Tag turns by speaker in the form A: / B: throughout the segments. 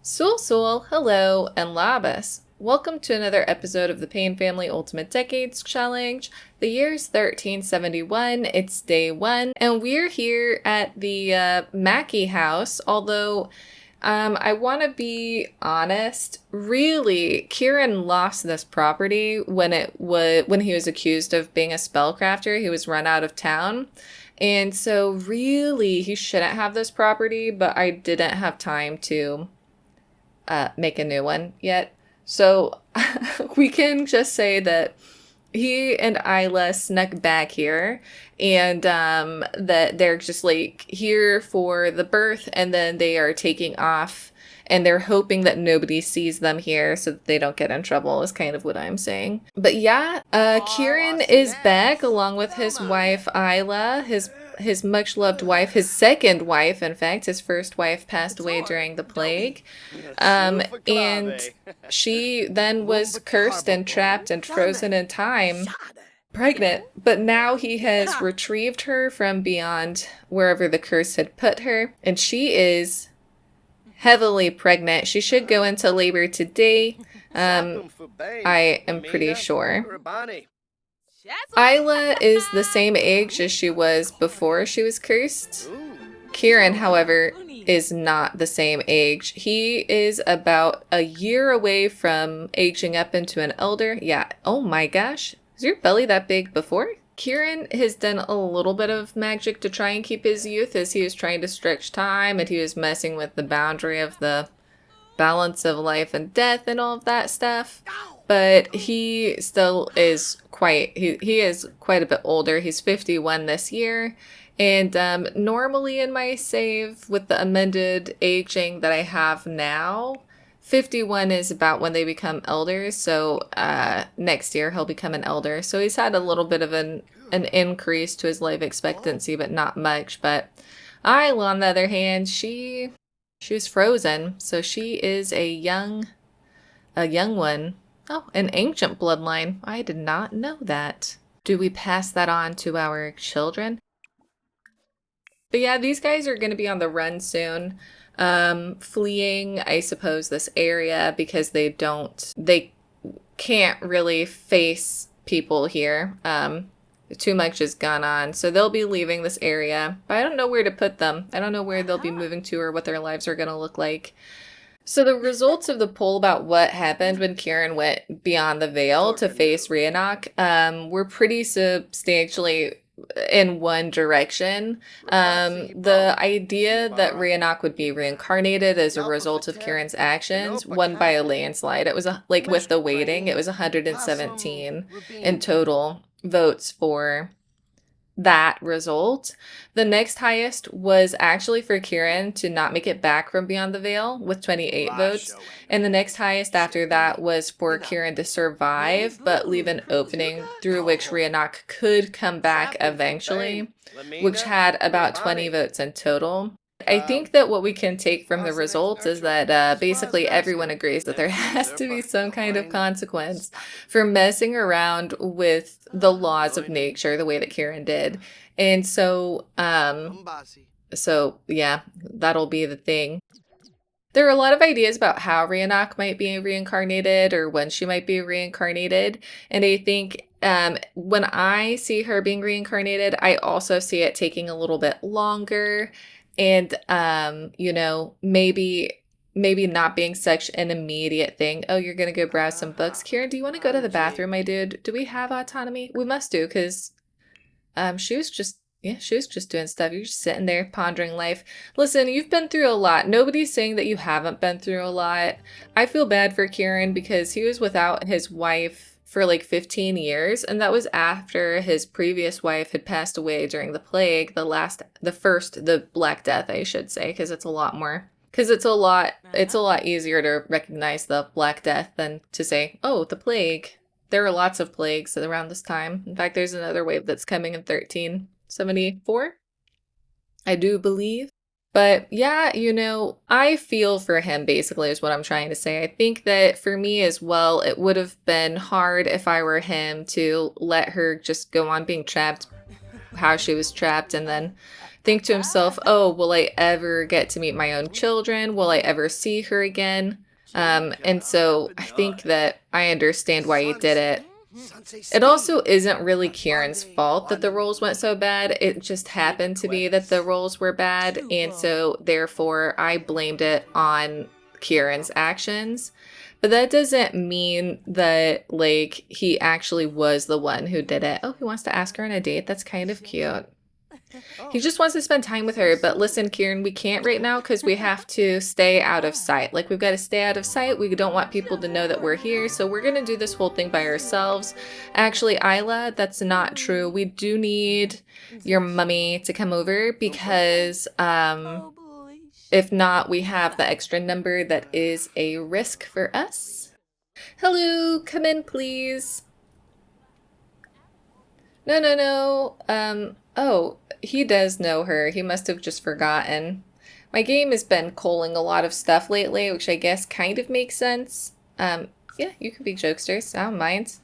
A: Sul, hello, and labas. Welcome to another episode of the Payne Family Ultimate Decades Challenge. The year's 1371, it's day one, and we're here at the Mackay house, although I want to be honest, really, Ciaran lost this property when he was accused of being a spellcrafter. He was run out of town. And so really, he shouldn't have this property, but I didn't have time to make a new one yet. So we can just say that he and Isla snuck back here, and that they're just like here for the birth, and then they are taking off, and they're hoping that nobody sees them here so that they don't get in trouble is kind of what I'm saying. But yeah, Ciaran is back along with his wife Isla, his much-loved wife, his second wife, in fact. His first wife passed away during the plague. And she then was cursed and trapped and frozen in time, pregnant. But now he has retrieved her from beyond wherever the curse had put her. And she is heavily pregnant. She should go into labor today. I am pretty sure. Isla is the same age as she was before she was cursed. Ciaran, however, is not the same age. He is about a year away from aging up into an elder. Yeah, oh my gosh. Is your belly that big before? Ciaran has done a little bit of magic to try and keep his youth as he was trying to stretch time, and he was messing with the boundary of the balance of life and death and all of that stuff. But he still is he is quite a bit older. He's 51 this year. And normally in my save with the amended aging that I have now, 51 is about when they become elders. So next year he'll become an elder. So he's had a little bit of an increase to his life expectancy, but not much. But Isla, on the other hand, she was frozen. So she is a young one. Oh, an ancient bloodline. I did not know that. Do we pass that on to our children? But yeah, these guys are going to be on the run soon, fleeing, I suppose, this area because they can't really face people here. Too much has gone on. So they'll be leaving this area, but I don't know where to put them. I don't know where they'll be moving to or what their lives are going to look like. So the results of the poll about what happened when Ciaran went beyond the veil to face Rhiannoch were pretty substantially in one direction. The idea that Rhiannoch would be reincarnated as a result of Ciaran's actions won by a landslide. It was like with the weighting, it was 117 in total votes for that result. The next highest was actually for Ciaran to not make it back from beyond the veil with 28 votes. And the next highest after that was for Ciaran to survive, but leave an opening through which Rhiannoch could come back eventually, which had about 20 votes in total. I think that what we can take from the results is that basically everyone agrees that there has to be some kind of consequence for messing around with the laws of nature the way that Ciaran did. And so yeah, that'll be the thing. There are a lot of ideas about how Rhiannoch might be reincarnated or when she might be reincarnated. And I think when I see her being reincarnated, I also see it taking a little bit longer. And, maybe not being such an immediate thing. Oh, you're going to go browse some books. Ciaran, do you want to go to the bathroom, my dude? Do we have autonomy? We must do, because she was just doing stuff. You're just sitting there pondering life. Listen, you've been through a lot. Nobody's saying that you haven't been through a lot. I feel bad for Ciaran because he was without his wife for like 15 years, and that was after his previous wife had passed away during the plague, the Black Death, I should say, because it's a lot easier to recognize the Black Death than to say, oh, the plague. There are lots of plagues around this time. In fact, there's another wave that's coming in 1374, I do believe. But yeah, I feel for him, basically, is what I'm trying to say. I think that for me as well, it would have been hard if I were him to let her just go on being trapped how she was trapped and then think to himself, oh, will I ever get to meet my own children? Will I ever see her again? And so I think that I understand why he did it. It also isn't really Ciaran's fault that the rolls went so bad. It just happened to be that the rolls were bad, and so therefore I blamed it on Ciaran's actions. But that doesn't mean that, like, he actually was the one who did it. Oh, he wants to ask her on a date? That's kind of cute. He just wants to spend time with her. But listen, Ciaran, we can't right now because we have to stay out of sight. Like, we've got to stay out of sight. We don't want people to know that we're here. So we're going to do this whole thing by ourselves. Actually, Isla, that's not true. We do need your mummy to come over because if not, we have the extra number that is a risk for us. Hello, come in, please. No. Oh, he does know her. He must have just forgotten. My game has been culling a lot of stuff lately, which I guess kind of makes sense. Yeah, you can be jokesters. I don't mind.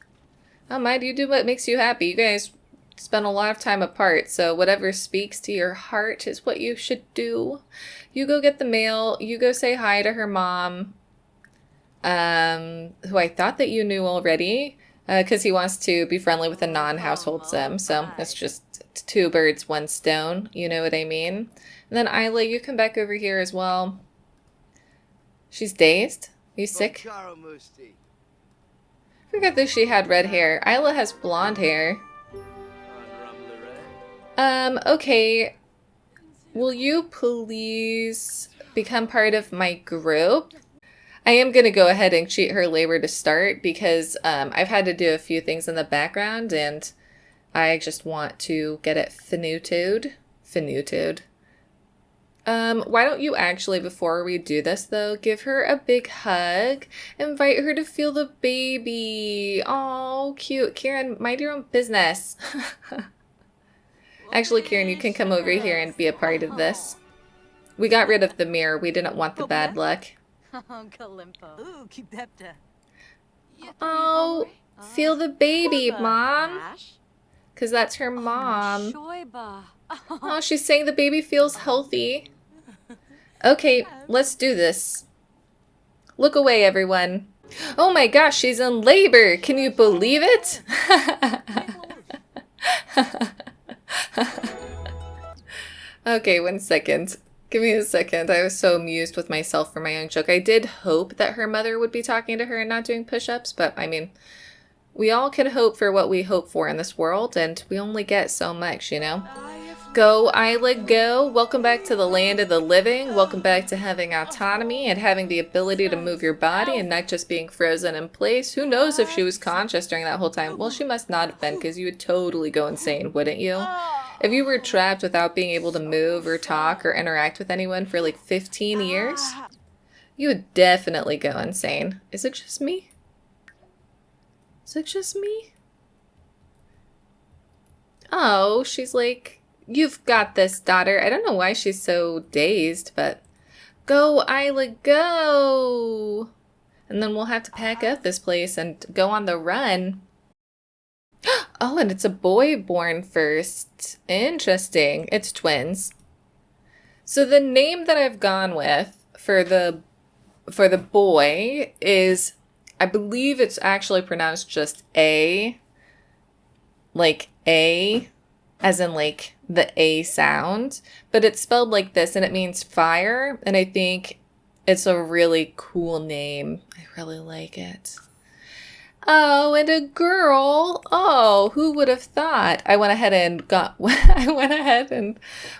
A: I don't mind. You do what makes you happy. You guys spend a lot of time apart, so whatever speaks to your heart is what you should do. You go get the mail. You go say hi to her mom, who I thought that you knew already, because he wants to be friendly with a non-household sim, so that's just two birds, one stone, you know what I mean? And then Isla, you come back over here as well. She's dazed? Are you sick? I forgot that she had red hair. Isla has blonde hair. Okay. Will you please become part of my group? I am going to go ahead and cheat her labor to start because I've had to do a few things in the background and I just want to get it finitude. Why don't you actually, before we do this though, give her a big hug. Invite her to feel the baby. Oh, cute. Ciaran, mind your own business. Actually, Ciaran, you can come over here and be a part of this. We got rid of the mirror. We didn't want the bad luck. Oh, feel the baby, Mom. Because that's her mom. Oh, she's saying the baby feels healthy. Okay, let's do this. Look away, everyone. Oh my gosh, she's in labor. Can you believe it? Okay, 1 second. Give me a second. I was so amused with myself for my own joke. I did hope that her mother would be talking to her and not doing push-ups, but I mean, we all can hope for what we hope for in this world, and we only get so much, you know? Go, Isla, go. Welcome back to the land of the living. Welcome back to having autonomy and having the ability to move your body and not just being frozen in place. Who knows if she was conscious during that whole time? Well, she must not have been, because you would totally go insane, wouldn't you? If you were trapped without being able to move or talk or interact with anyone for like 15 years, you would definitely go insane. Is it just me? Is it just me? Oh, she's like, you've got this, daughter. I don't know why she's so dazed, but go, Isla, go. And then we'll have to pack up this place and go on the run. Oh, and it's a boy born first. Interesting. It's twins. So the name that I've gone with for the boy is, I believe it's actually pronounced just A. Like A, as in like the A sound. But it's spelled like this and it means fire. And I think it's a really cool name. I really like it. Oh, and a girl. Oh, who would have thought? I went ahead and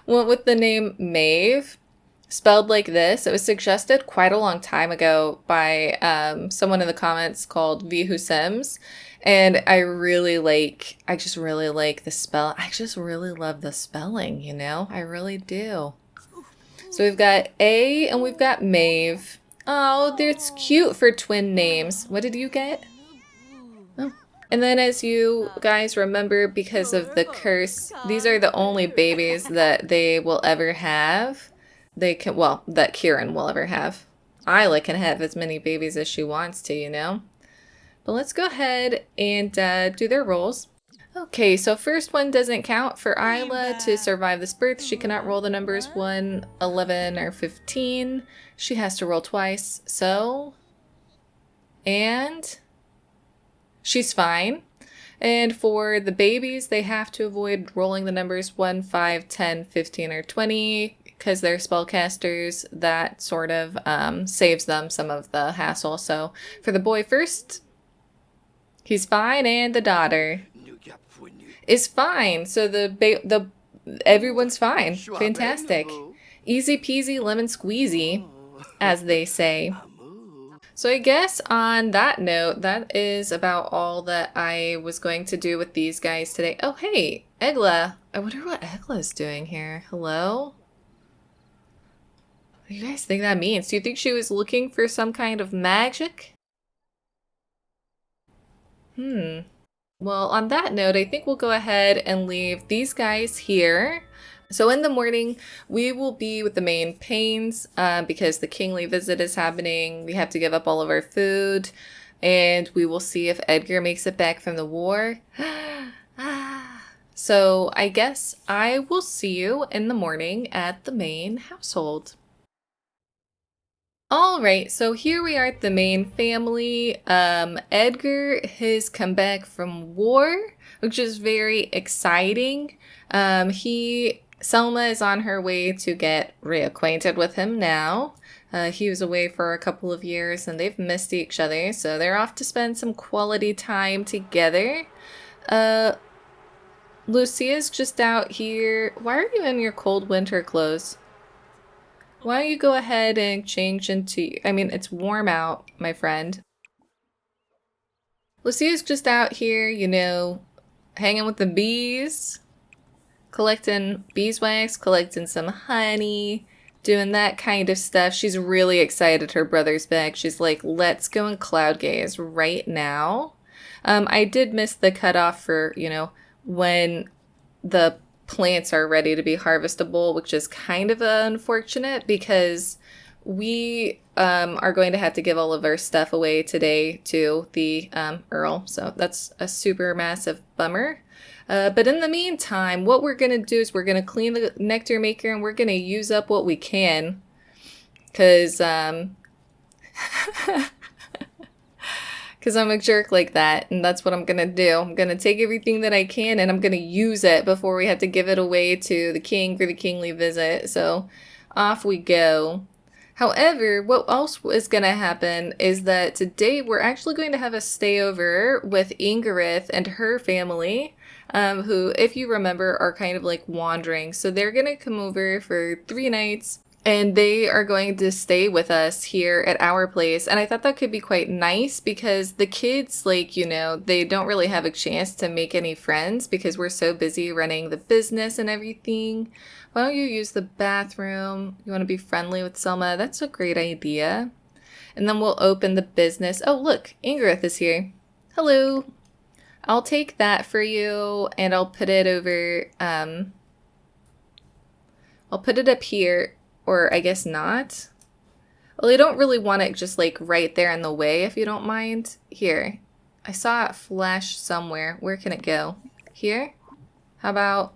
A: went with the name Maeve, spelled like this. It was suggested quite a long time ago by someone in the comments called V Who Sims. And I just really like the spell. I just really love the spelling, you know? I really do. So we've got A and we've got Maeve. Oh, that's cute for twin names. What did you get? Oh. And then as you guys remember, because of the curse, these are the only babies that they will ever have. That Ciaran will ever have. Isla can have as many babies as she wants to, you know? But let's go ahead and do their roles. Okay, so first one doesn't count for Isla. To survive this birth, she cannot roll the numbers 1, 11, or 15. She has to roll twice, so... And... she's fine. And for the babies, they have to avoid rolling the numbers 1, 5, 10, 15, or 20 because they're spellcasters. That sort of saves them some of the hassle. So for the boy first, he's fine, and the daughter is fine. So everyone's fine. Fantastic. Easy peasy lemon squeezy, as they say. So I guess on that note, that is about all that I was going to do with these guys today. Oh, hey, Egla. I wonder what Egla's doing here. Hello? What do you guys think that means? Do you think she was looking for some kind of magic? Well, on that note, I think we'll go ahead and leave these guys here. So in the morning, we will be with the main pains because the kingly visit is happening. We have to give up all of our food, and we will see if Edgar makes it back from the war. So I guess I will see you in the morning at the main household. All right, so here we are at the main family. Edgar has come back from war, which is very exciting. Selma is on her way to get reacquainted with him now. He was away for a couple of years and they've missed each other, so they're off to spend some quality time together. Lucia's just out here. Why are you in your cold winter clothes? Why don't you go ahead and change into... I mean, it's warm out, my friend. Lucia's just out here, you know, hanging with the bees. Collecting beeswax, collecting some honey, doing that kind of stuff. She's really excited her brother's back. She's like, let's go and cloud gaze right now. I did miss the cutoff for, you know, when the plants are ready to be harvestable, which is kind of unfortunate because we are going to have to give all of our stuff away today to the Earl. So that's a super massive bummer. But in the meantime, what we're going to do is we're going to clean the nectar maker and we're going to use up what we can. Because I'm a jerk like that, and that's what I'm going to do. I'm going to take everything that I can and I'm going to use it before we have to give it away to the king for the kingly visit. So off we go. However, what else is going to happen is that today we're actually going to have a stayover with Ingrid and her family, who, if you remember, are kind of like wandering. So they're going to come over for 3 nights and they are going to stay with us here at our place. And I thought that could be quite nice because the kids, like, you know, they don't really have a chance to make any friends because we're so busy running the business and everything. Why don't you use the bathroom? You want to be friendly with Selma? That's a great idea. And then we'll open the business. Oh, look, Ingrid is here. Hello. I'll take that for you and I'll put it over, I'll put it up here, or I guess not. Well, I don't really want it just like right there in the way if you don't mind. Here, I saw it flash somewhere. Where can it go? Here? How about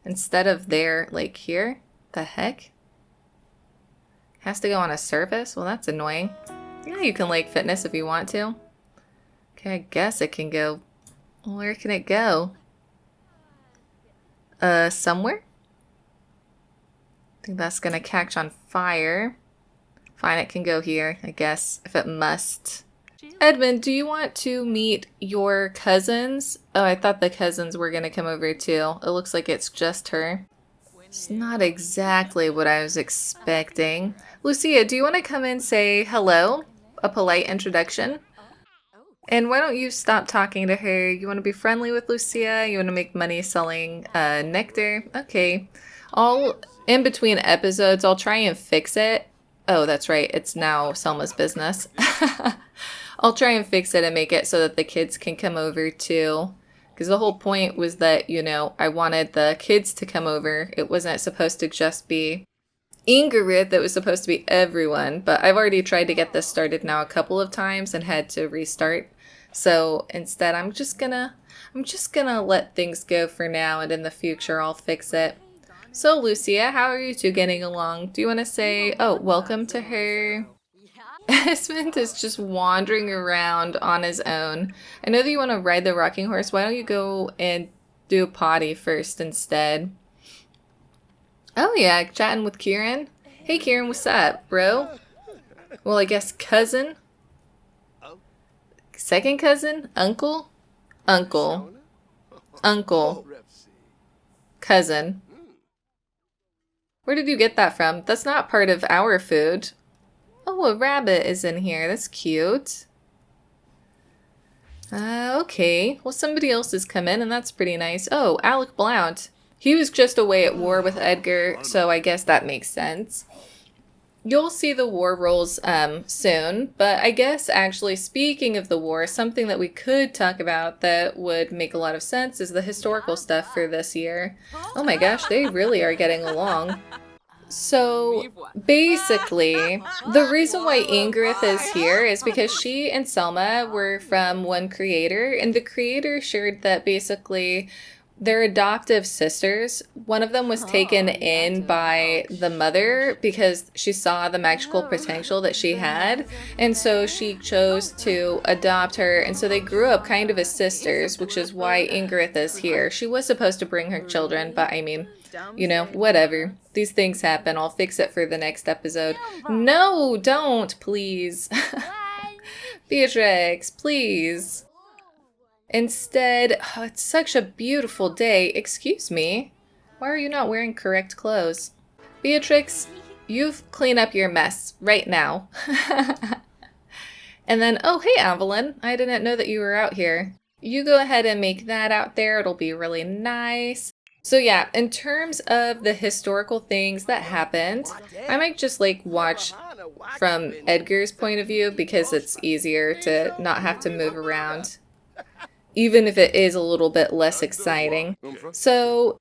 A: instead of there, like here? The heck? Has to go on a surface? Well, that's annoying. Yeah, you can like fitness if you want to. Okay, I guess it can go. Where can it go? Somewhere? I think that's gonna catch on fire. Fine, it can go here, I guess, if it must. Edmund, do you want to meet your cousins? Oh, I thought the cousins were gonna come over too. It looks like it's just her. It's not exactly what I was expecting. Lucia, do you want to come and say hello? A polite introduction? And why don't you stop talking to her? You want to be friendly with Lucia? You want to make money selling nectar? Okay. All in between episodes, I'll try and fix it. Oh, that's right. It's now Selma's business. I'll try and fix it and make it so that the kids can come over too. Because the whole point was that, you know, I wanted the kids to come over. It wasn't supposed to just be Ingrid, it was supposed to be everyone. But I've already tried to get this started now a couple of times and had to restart. So instead, I'm just gonna let things go for now, and in the future, I'll fix it. So, Lucia, how are you two getting along? Do you want to say, oh, welcome to her? Esmond is just wandering around on his own. I know that you want to ride the rocking horse. Why don't you go and do a potty first instead? Oh yeah, chatting with Ciaran. Hey Ciaran, what's up, bro? Well, I guess cousin? Second cousin? Uncle? Uncle. Uncle. Cousin. Where did you get that from? That's not part of our food. Oh, a rabbit is in here. That's cute. Okay. Well, somebody else has come in, and that's pretty nice. Oh, Alec Blount. He was just away at war with Edgar, so I guess that makes sense. You'll see the war rolls soon, but I guess actually speaking of the war, something that we could talk about that would make a lot of sense is the historical stuff for this year. Oh my gosh, they really are getting along. So basically, the reason why Ingrid is here is because she and Selma were from one creator, and the creator shared that basically they're adoptive sisters. One of them was taken in by the mother because she saw the magical potential that she had, and so she chose to adopt her, and so they grew up kind of as sisters, which is why Ingrid is here. She was supposed to bring her children, but I mean, you know, whatever. These things happen. I'll fix it for the next episode. No, don't, please. Beatrix, please. Instead, oh, it's such a beautiful day. Excuse me. Why are you not wearing correct clothes? Beatrix, you've clean up your mess right now. And then, oh, hey, Evelyn. I didn't know that you were out here. You go ahead and make that out there. It'll be really nice. So yeah, in terms of the historical things that happened, I might just like watch from Edgar's point of view because it's easier to not have to move around, even if it is a little bit less exciting. So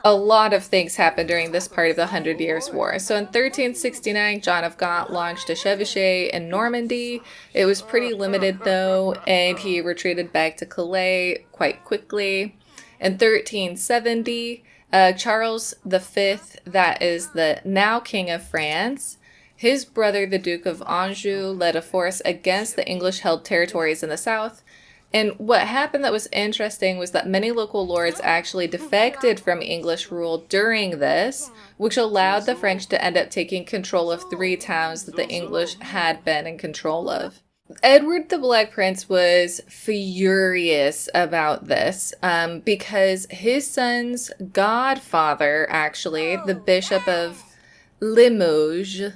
A: a lot of things happened during this part of the 100 Years' War. So in 1369, John of Gaunt launched a chevauchée in Normandy. It was pretty limited though, and he retreated back to Calais quite quickly. In 1370, Charles V, that is the now King of France, his brother, the Duke of Anjou, led a force against the English-held territories in the south. And what happened that was interesting was that many local lords actually defected from English rule during this, which allowed the French to end up taking control of 3 towns that the English had been in control of. Edward the Black Prince was furious about this because his son's godfather, actually, the Bishop of Limoges,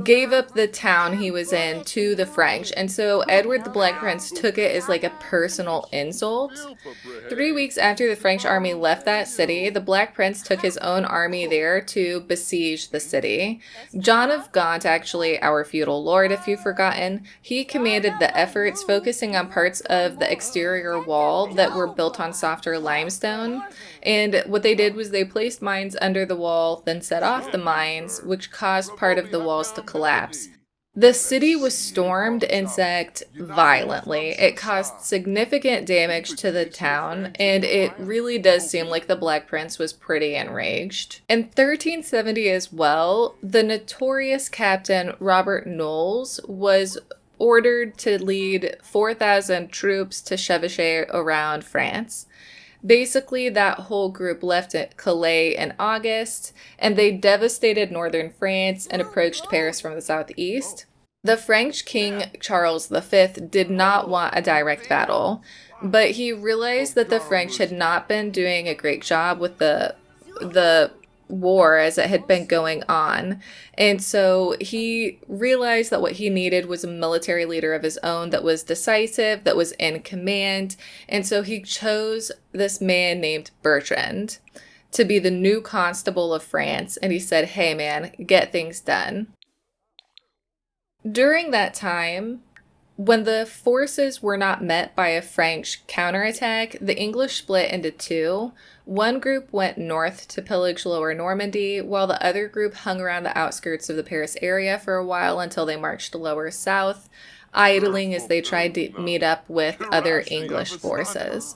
A: gave up the town he was in to the French, and so Edward the Black Prince took it as like a personal insult. 3 weeks after the French army left that city, the Black Prince took his own army there to besiege the city. John of Gaunt, actually our feudal lord if you've forgotten, he commanded the efforts, focusing on parts of the exterior wall that were built on softer limestone. And what they did was they placed mines under the wall, then set off the mines, which caused part of the walls to collapse. The city was stormed and sacked violently. It caused significant damage to the town, and it really does seem like the Black Prince was pretty enraged. In 1370 as well, the notorious Captain Robert Knowles was ordered to lead 4,000 troops to chevauchée around France. Basically, that whole group left at Calais in August, and they devastated northern France and approached Paris from the southeast. The French King Charles V did not want a direct battle, but he realized that the French had not been doing a great job with the war as it had been going on. And so he realized that what he needed was a military leader of his own that was decisive, that was in command. And so he chose this man named Bertrand to be the new constable of France. And he said, hey man, get things done. During that time, when the forces were not met by a French counterattack, the English split into 2. One group went north to pillage Lower Normandy, while the other group hung around the outskirts of the Paris area for a while until they marched lower south. idling as they tried to meet up with other English forces.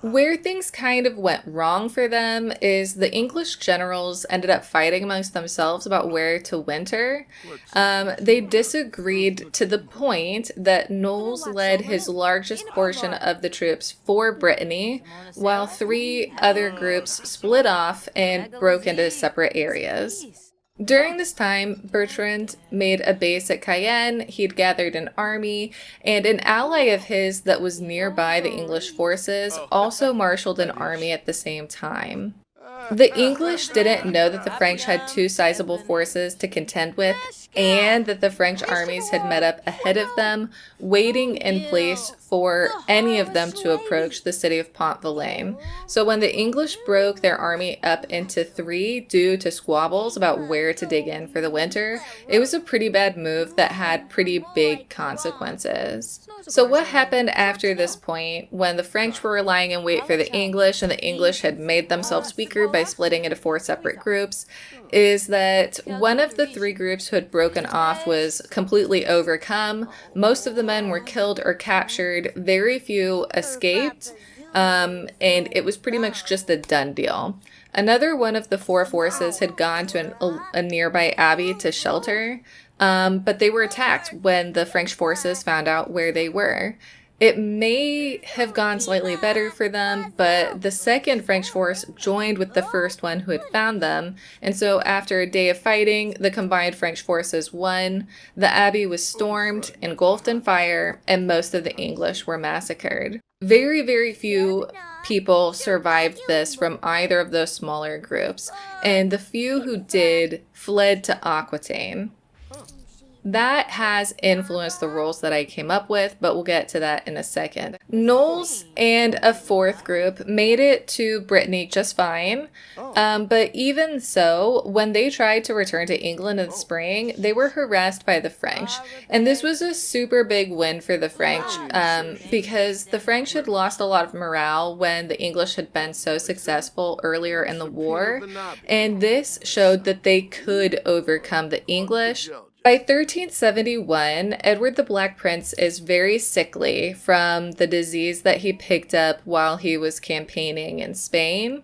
A: Where things kind of went wrong for them is the English generals ended up fighting amongst themselves about where to winter. They disagreed to the point that Knowles led his largest portion of the troops for Brittany, while three other groups split off and broke into separate areas. During this time, Bertrand made a base at Cayenne, he'd gathered an army, and an ally of his that was nearby the English forces also marshaled an army at the same time. The English didn't know that the French had two sizable forces to contend with, and that the French armies had met up ahead of them, waiting in place for any of them to approach the city of Pont-Vilain. So when the English broke their army up into three due to squabbles about where to dig in for the winter, it was a pretty bad move that had pretty big consequences. So what happened after this point, when the French were lying in wait for the English and the English had made themselves weaker by splitting into four separate groups, is that one of the three groups who had broken off was completely overcome. Most of the men were killed or captured. Very few escaped. And it was pretty much just a done deal. Another one of the four forces had gone to a nearby abbey to shelter, but they were attacked when the French forces found out where they were. It may have gone slightly better for them, but the second French force joined with the first one who had found them, and so after a day of fighting, the combined French forces won. The abbey was stormed, engulfed in fire, and most of the English were massacred. Very, very few people survived this from either of those smaller groups, and the few who did fled to Aquitaine. That has influenced the rules that I came up with, but we'll get to that in a second. Knowles and a fourth group made it to Brittany just fine, but even so, when they tried to return to England in the spring, they were harassed by the French. And this was a super big win for the French, because the French had lost a lot of morale when the English had been so successful earlier in the war, and this showed that they could overcome the English. By 1371, Edward the Black Prince is very sickly from the disease that he picked up while he was campaigning in Spain.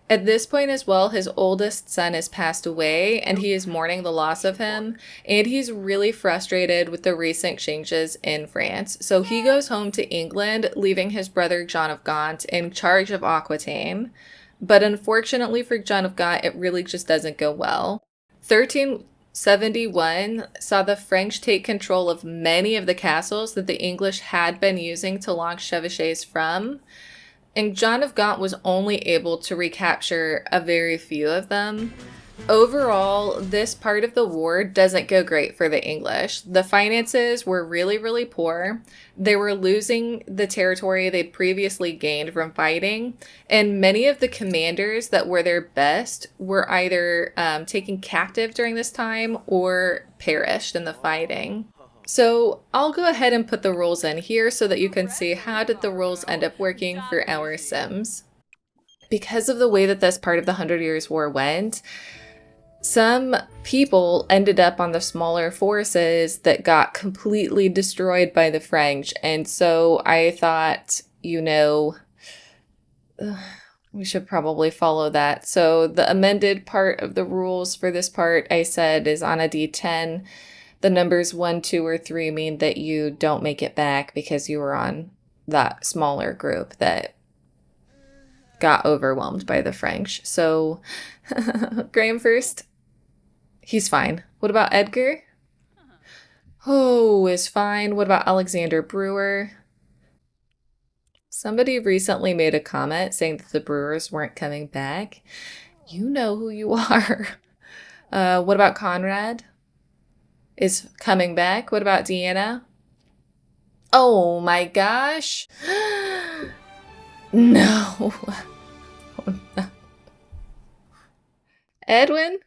A: At this point as well, his oldest son has passed away, and he is mourning the loss of him, and he's really frustrated with the recent changes in France. So he goes home to England, leaving his brother John of Gaunt in charge of Aquitaine. But unfortunately for John of Gaunt, it really just doesn't go well. 1371 saw the French take control of many of the castles that the English had been using to launch chevauchés from, and John of Gaunt was only able to recapture a very few of them. Overall, this part of the war doesn't go great for the English. The finances were really, really poor. They were losing the territory they'd previously gained from fighting, and many of the commanders that were their best were either taken captive during this time or perished in the fighting. So I'll go ahead and put the rules in here so that you can see how did the rules end up working for our Sims. Because of the way that this part of the 100 Years' War went, some people ended up on the smaller forces that got completely destroyed by the French. And so I thought, we should probably follow that. So the amended part of the rules for this part, I said, is on a D10. The numbers 1, 2, or 3 mean that you don't make it back because you were on that smaller group that got overwhelmed by the French. So Graham first. He's fine. What about Edgar? Oh, is fine. What about Alexander Brewer? Somebody recently made a comment saying that the Brewers weren't coming back. You know who you are. What about Conrad? Is coming back. What about Deanna? Oh my gosh. No. Oh, no. Edwin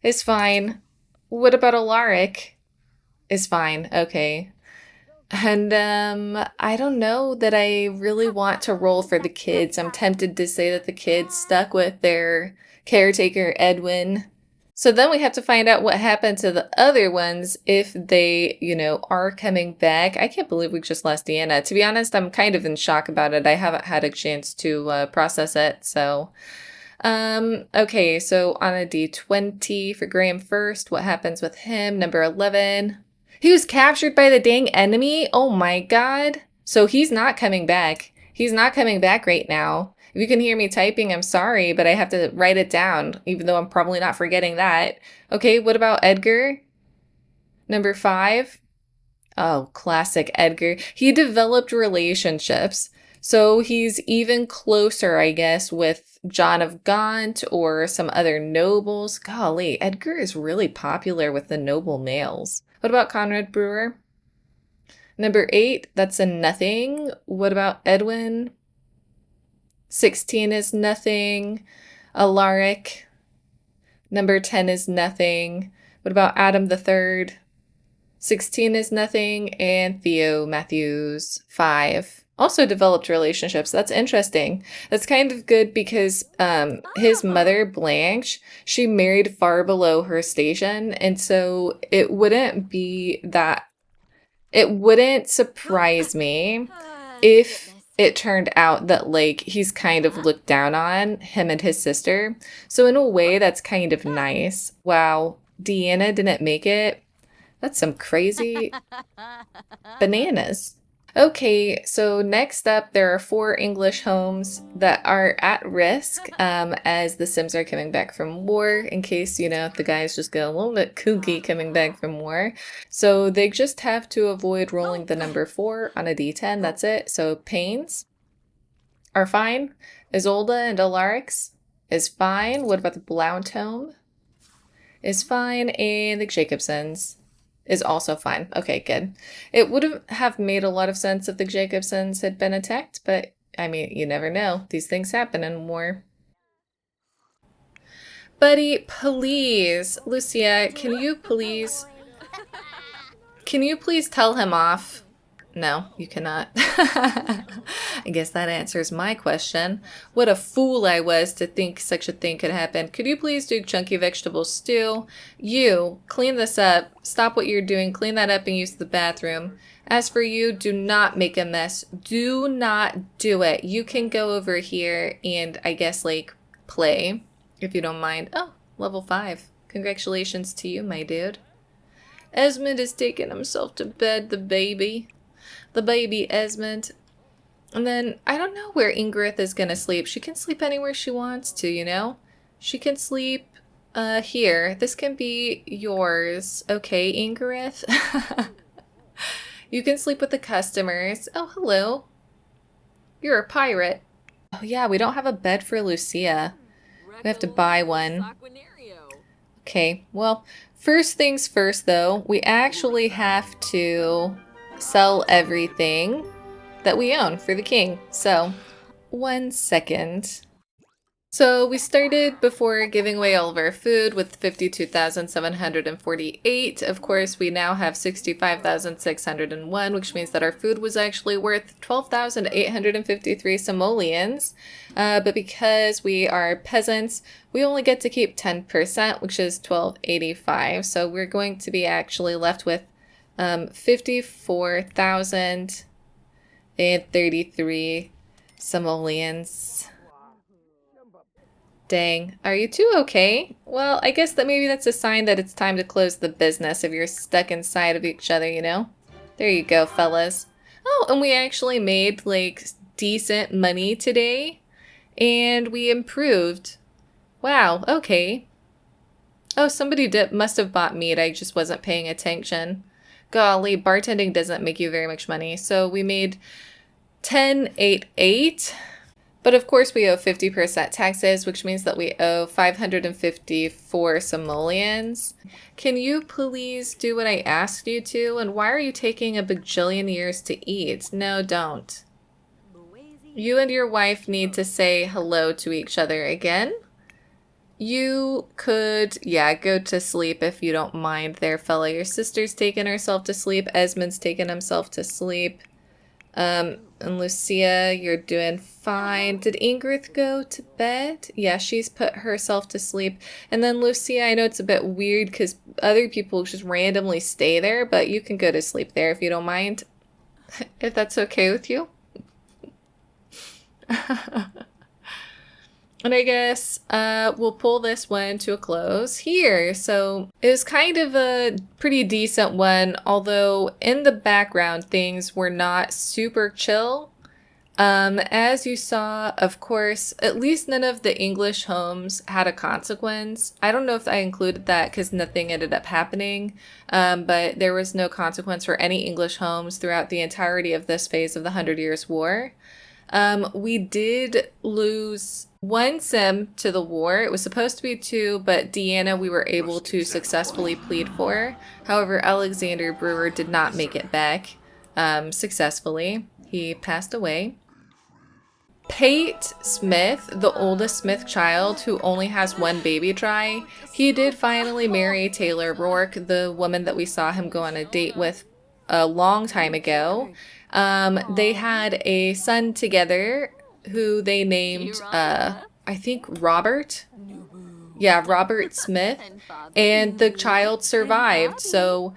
A: is fine. What about Alaric? Is fine. Okay. And I don't know that I really want to roll for the kids. I'm tempted to say that the kids stuck with their caretaker Edwin. So then we have to find out what happened to the other ones if they, are coming back. I can't believe we just lost Deanna. To be honest, I'm kind of in shock about it. I haven't had a chance to process it. So, okay. So on a D20 for Graham first, what happens with him? Number 11. He was captured by the dang enemy. Oh my God. So he's not coming back. He's not coming back right now. If you can hear me typing, I'm sorry, but I have to write it down, even though I'm probably not forgetting that. Okay, what about Edgar? Number 5. Oh, classic Edgar. He developed relationships. So he's even closer, I guess, with John of Gaunt or some other nobles. Golly, Edgar is really popular with the noble males. What about Conrad Brewer? Number 8, that's a nothing. What about Edwin? 16 is nothing. Alaric. Number 10 is nothing. What about Adam the Third? 16 is nothing. And Theo Matthews, 5. Also developed relationships. That's interesting. That's kind of good because his mother, Blanche, she married far below her station. And so it wouldn't surprise me if it turned out that, like, he's kind of looked down on him and his sister. So in a way, that's kind of nice. Wow, Deanna didn't make it. That's some crazy bananas. Okay, so next up, there are 4 English homes that are at risk as the Sims are coming back from war, in case, the guys just get a little bit kooky coming back from war. So they just have to avoid rolling the number 4 on a D10, that's it. So Paynes are fine. Isolde and Alarix is fine. What about the Blount home? Is fine. And the Jacobsons is also fine. Okay, good. It would have made a lot of sense if the Jacobsons had been attacked, but I mean, you never know. These things happen in war. Buddy, please. Lucia, can you please tell him off? No, you cannot. I guess that answers my question. What a fool I was to think such a thing could happen. Could you please do chunky vegetable stew? You, clean this up. Stop what you're doing. Clean that up and use the bathroom. As for you, do not make a mess. Do not do it. You can go over here and, I guess, like, play, if you don't mind. Oh, level 5. Congratulations to you, my dude. Esmond is taking himself to bed, the baby. The baby Esmond. And then I don't know where Ingrid is going to sleep. She can sleep anywhere she wants to, She can sleep here. This can be yours. Okay, Ingrid. You can sleep with the customers. Oh, hello. You're a pirate. Oh, yeah, we don't have a bed for Lucia. We have to buy one. Okay, well, first things first, though. We actually have to sell everything that we own for the king. So, 1 second. So we started before giving away all of our food with 52,748. Of course, we now have 65,601, which means that our food was actually worth 12,853 simoleons. But because we are peasants, we only get to keep 10%, which is 1285. So we're going to be actually left with 54,033 simoleons. Dang. Are you two okay? Well, I guess that maybe that's a sign that it's time to close the business if you're stuck inside of each other, There you go, fellas. Oh, and we actually made, like, decent money today. And we improved. Wow, okay. Oh, somebody must have bought meat. I just wasn't paying attention. Golly, bartending doesn't make you very much money. So we made 1088. But of course we owe 50% taxes, which means that we owe 554 simoleons. Can you please do what I asked you to? And why are you taking a bajillion years to eat? No, don't. You and your wife need to say hello to each other again. You could, go to sleep if you don't mind there, fella. Your sister's taken herself to sleep. Esmond's taken himself to sleep. And Lucia, you're doing fine. Did Ingrid go to bed? Yeah, she's put herself to sleep. And then Lucia, I know it's a bit weird because other people just randomly stay there, but you can go to sleep there if you don't mind. If that's okay with you. And I guess we'll pull this one to a close here. So it was kind of a pretty decent one, although in the background things were not super chill. As you saw, of course, at least none of the English homes had a consequence. I don't know if I included that because nothing ended up happening, but there was no consequence for any English homes throughout the entirety of this phase of the 100 Years' War. We did lose one sim to the war. It was supposed to be 2, but Deanna we were able to successfully plead for. However, Alexander Brewer did not make it back successfully. He passed away. Pate Smith, the oldest Smith child who only has one baby try, he did finally marry Taylor Rourke, the woman that we saw him go on a date with a long time ago. They had a son together who they named, I think Robert. Yeah, Robert Smith. And the child survived. So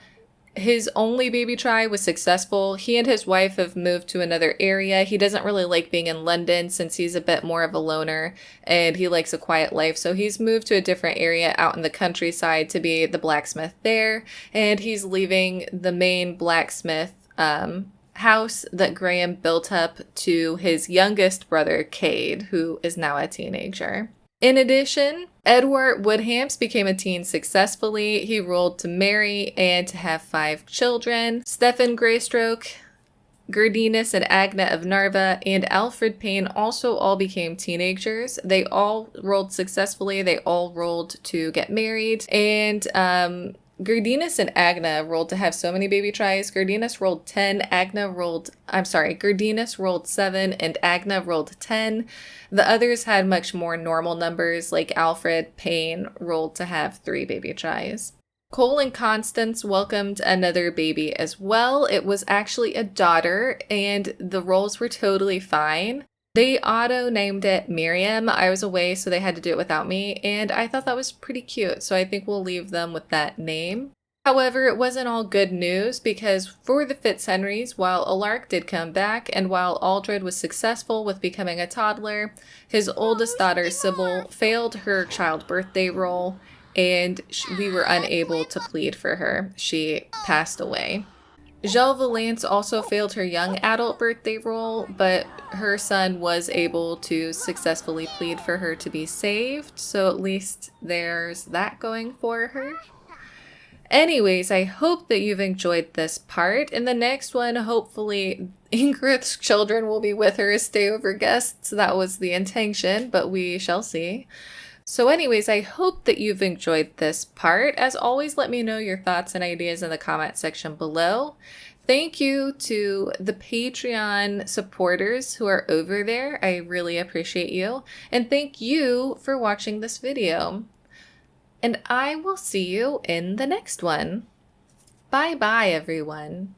A: his only baby try was successful. He and his wife have moved to another area. He doesn't really like being in London since he's a bit more of a loner and he likes a quiet life. So he's moved to a different area out in the countryside to be the blacksmith there. And he's leaving the main blacksmith house that Graham built up to his youngest brother, Cade, who is now a teenager. In addition, Edward Woodhamps became a teen successfully. He ruled to marry and to have 5 children. Stephen Greystoke, Gerdinus and Agna of Narva, and Alfred Payne also all became teenagers. They all ruled successfully. They all ruled to get married. And Gerdinus and Agna rolled to have so many baby tries. Gerdinus rolled 10, Gerdinus rolled 7, and Agna rolled 10. The others had much more normal numbers, like Alfred Payne rolled to have 3 baby tries. Cole and Constance welcomed another baby as well. It was actually a daughter, and the rolls were totally fine. They auto-named it Miriam. I was away, so they had to do it without me, and I thought that was pretty cute, so I think we'll leave them with that name. However, it wasn't all good news, because for the Fitzhenrys, while Alarc did come back, and while Aldred was successful with becoming a toddler, his oldest daughter, Sybil, failed her child birthday roll, and we were unable to plead for her. She passed away. Gel Valance also failed her young adult birthday roll, but her son was able to successfully plead for her to be saved, so at least there's that going for her. Anyways, I hope that you've enjoyed this part. In the next one, hopefully Ingrid's children will be with her as stayover guests. That was the intention, but we shall see. So anyways, I hope that you've enjoyed this part. As always, let me know your thoughts and ideas in the comment section below. Thank you to the Patreon supporters who are over there. I really appreciate you. And thank you for watching this video. And I will see you in the next one. Bye bye, everyone.